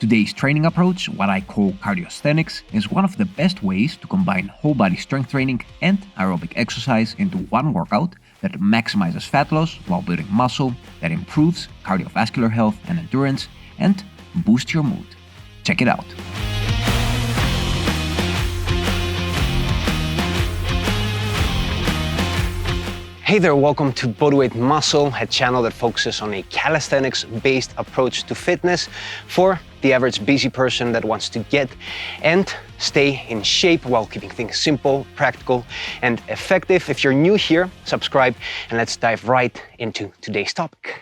Today's training approach, what I call cardiosthenics, is one of the best ways to combine whole body strength training and aerobic exercise into one workout that maximizes fat loss while building muscle, that improves cardiovascular health and endurance, and boosts your mood. Check it out. Hey there, welcome to Bodyweight Muscle, a channel that focuses on a calisthenics-based approach to fitness for the average busy person that wants to get and stay in shape while keeping things simple, practical, and effective. If you're new here, subscribe and let's dive right into today's topic.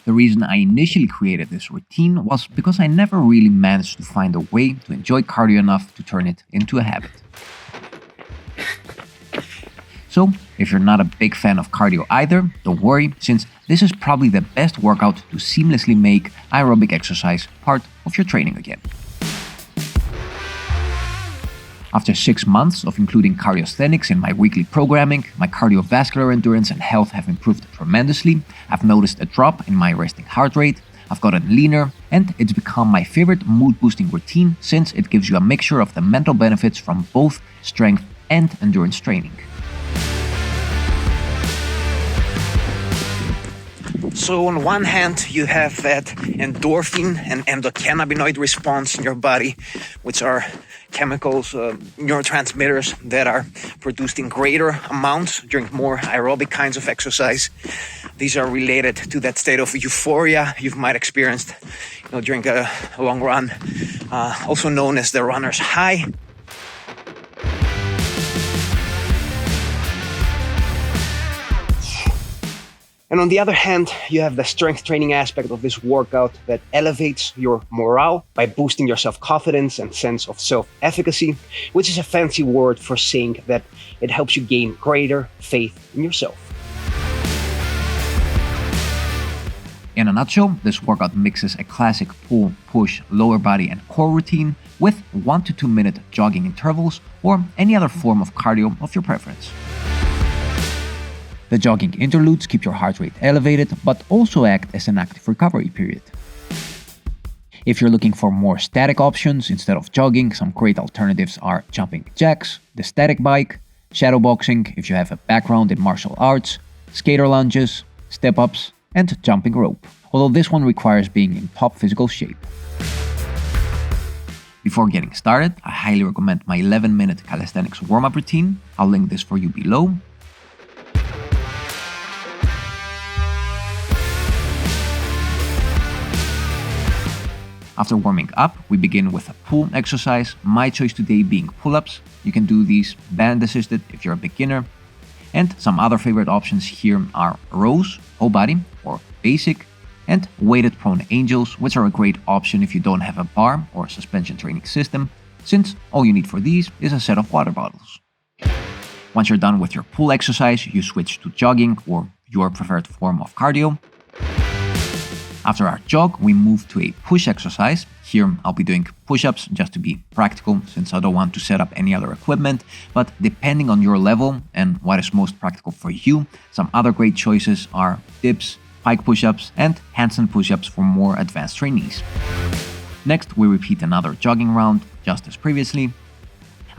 The reason I initially created this routine was because I never really managed to find a way to enjoy cardio enough to turn it into a habit. So, if you're not a big fan of cardio either, don't worry, since this is probably the best workout to seamlessly make aerobic exercise part of your training again. After 6 months of including cardiosthenics in my weekly programming, my cardiovascular endurance and health have improved tremendously. I've noticed a drop in my resting heart rate, I've gotten leaner, and it's become my favorite mood-boosting routine since it gives you a mixture of the mental benefits from both strength and endurance training. So on one hand, you have that endorphin and endocannabinoid response in your body, which are chemicals, neurotransmitters that are produced in greater amounts during more aerobic kinds of exercise. These are related to that state of euphoria you might experienced during a long run, also known as the runner's high. And on the other hand, you have the strength training aspect of this workout that elevates your morale by boosting your self-confidence and sense of self-efficacy, which is a fancy word for saying that it helps you gain greater faith in yourself. In a nutshell, this workout mixes a classic pull, push, lower body and core routine with 1 to 2 minute jogging intervals or any other form of cardio of your preference. The jogging interludes keep your heart rate elevated, but also act as an active recovery period. If you're looking for more static options instead of jogging, some great alternatives are jumping jacks, the static bike, shadowboxing if you have a background in martial arts, skater lunges, step-ups, and jumping rope, although this one requires being in top physical shape. Before getting started, I highly recommend my 11-minute calisthenics warm-up routine. I'll link this for you below. After warming up, we begin with a pull exercise, my choice today being pull-ups. You can do these band-assisted if you're a beginner. And some other favorite options here are rows, whole body, or basic, and weighted prone angels, which are a great option if you don't have a bar or suspension training system, since all you need for these is a set of water bottles. Once you're done with your pull exercise, you switch to jogging or your preferred form of cardio. After our jog, we move to a push exercise. Here, I'll be doing push-ups just to be practical since I don't want to set up any other equipment, but depending on your level and what is most practical for you, some other great choices are dips, pike push-ups, and handstand push-ups for more advanced trainees. Next, we repeat another jogging round, just as previously.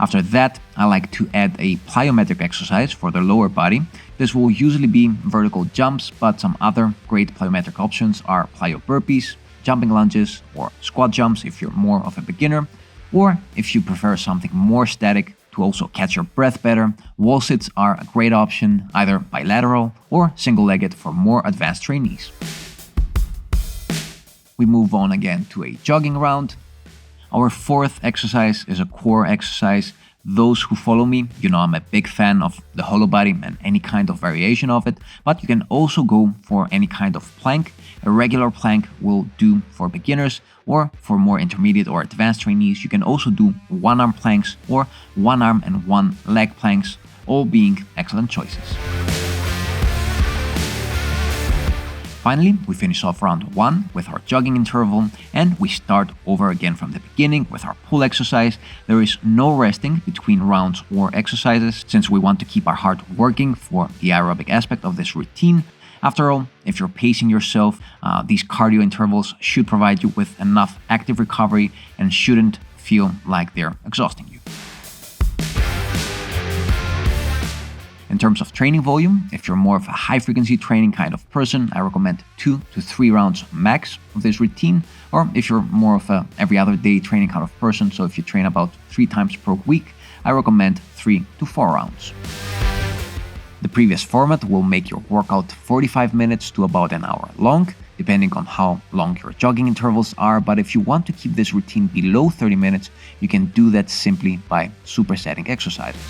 After that, I like to add a plyometric exercise for the lower body. This will usually be vertical jumps, but some other great plyometric options are plyo burpees, jumping lunges, or squat jumps if you're more of a beginner, or if you prefer something more static to also catch your breath better, wall sits are a great option, either bilateral or single-legged for more advanced trainees. We move on again to a jogging round. Our fourth exercise is a core exercise. Those who follow me, you know I'm a big fan of the hollow body and any kind of variation of it, but you can also go for any kind of plank. A regular plank will do for beginners, or for more intermediate or advanced trainees, you can also do one-arm planks or one-arm and one-leg planks, all being excellent choices. Finally, we finish off round 1 with our jogging interval, and we start over again from the beginning with our pull exercise. There is no resting between rounds or exercises, since we want to keep our heart working for the aerobic aspect of this routine. After all, if you're pacing yourself, these cardio intervals should provide you with enough active recovery and shouldn't feel like they're exhausting you. In terms of training volume, if you're more of a high-frequency training kind of person, I recommend 2 to 3 rounds max of this routine. Or if you're more of a every other day training kind of person, so if you train about 3 times per week, I recommend 3 to 4 rounds. The previous format will make your workout 45 minutes to about an hour long, depending on how long your jogging intervals are, but if you want to keep this routine below 30 minutes, you can do that simply by supersetting exercises.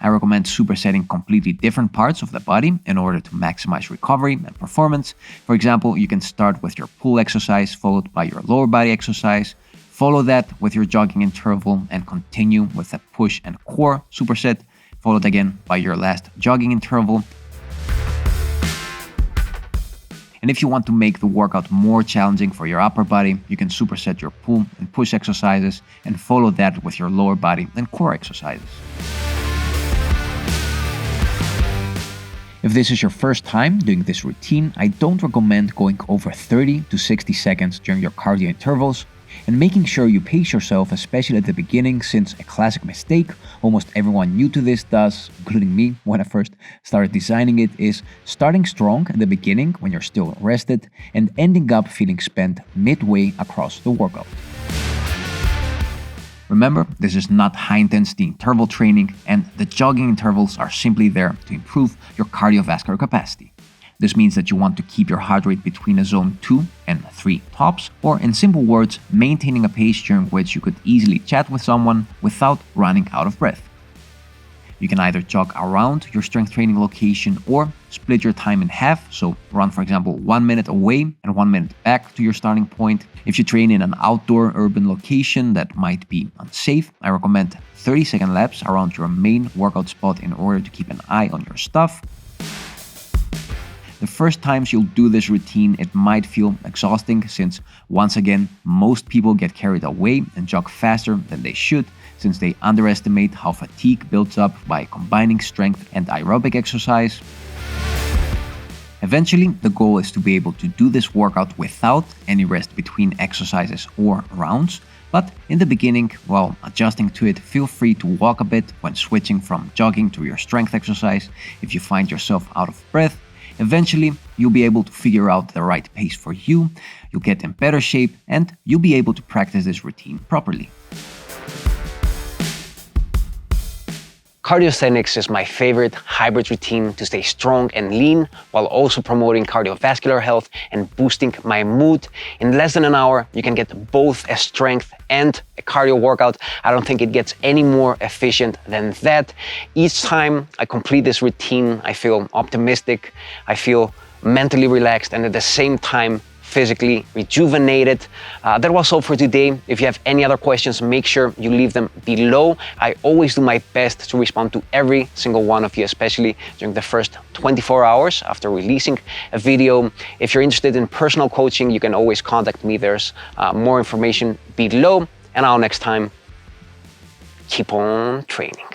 I recommend supersetting completely different parts of the body in order to maximize recovery and performance. For example, you can start with your pull exercise followed by your lower body exercise, follow that with your jogging interval, and continue with a push and core superset, followed again by your last jogging interval. And if you want to make the workout more challenging for your upper body, you can superset your pull and push exercises and follow that with your lower body and core exercises. If this is your first time doing this routine, I don't recommend going over 30 to 60 seconds during your cardio intervals, and making sure you pace yourself, especially at the beginning, since a classic mistake almost everyone new to this does, including me when I first started designing it, is starting strong at the beginning when you're still rested and ending up feeling spent midway across the workout. Remember, this is not high-intensity interval training, and the jogging intervals are simply there to improve your cardiovascular capacity. This means that you want to keep your heart rate between a zone 2 and 3 tops, or in simple words, maintaining a pace during which you could easily chat with someone without running out of breath. You can either jog around your strength training location or split your time in half, so run for example 1 minute away and 1 minute back to your starting point. If you train in an outdoor urban location that might be unsafe, I recommend 30-second laps around your main workout spot in order to keep an eye on your stuff. The first times you'll do this routine, it might feel exhausting since, once again, most people get carried away and jog faster than they should, since they underestimate how fatigue builds up by combining strength and aerobic exercise. Eventually, the goal is to be able to do this workout without any rest between exercises or rounds, but in the beginning, while adjusting to it, feel free to walk a bit when switching from jogging to your strength exercise if you find yourself out of breath. Eventually, you'll be able to figure out the right pace for you, you'll get in better shape, and you'll be able to practice this routine properly. Cardiosthenics is my favorite hybrid routine to stay strong and lean while also promoting cardiovascular health and boosting my mood. In less than an hour, you can get both a strength and a cardio workout. I don't think it gets any more efficient than that. Each time I complete this routine, I feel optimistic, I feel mentally relaxed, and at the same time, physically rejuvenated. That was all for today. If you have any other questions, make sure you leave them below. I always do my best to respond to every single one of you, especially during the first 24 hours after releasing a video. If you're interested in personal coaching, you can always contact me. There's more information below. And until next time, keep on training.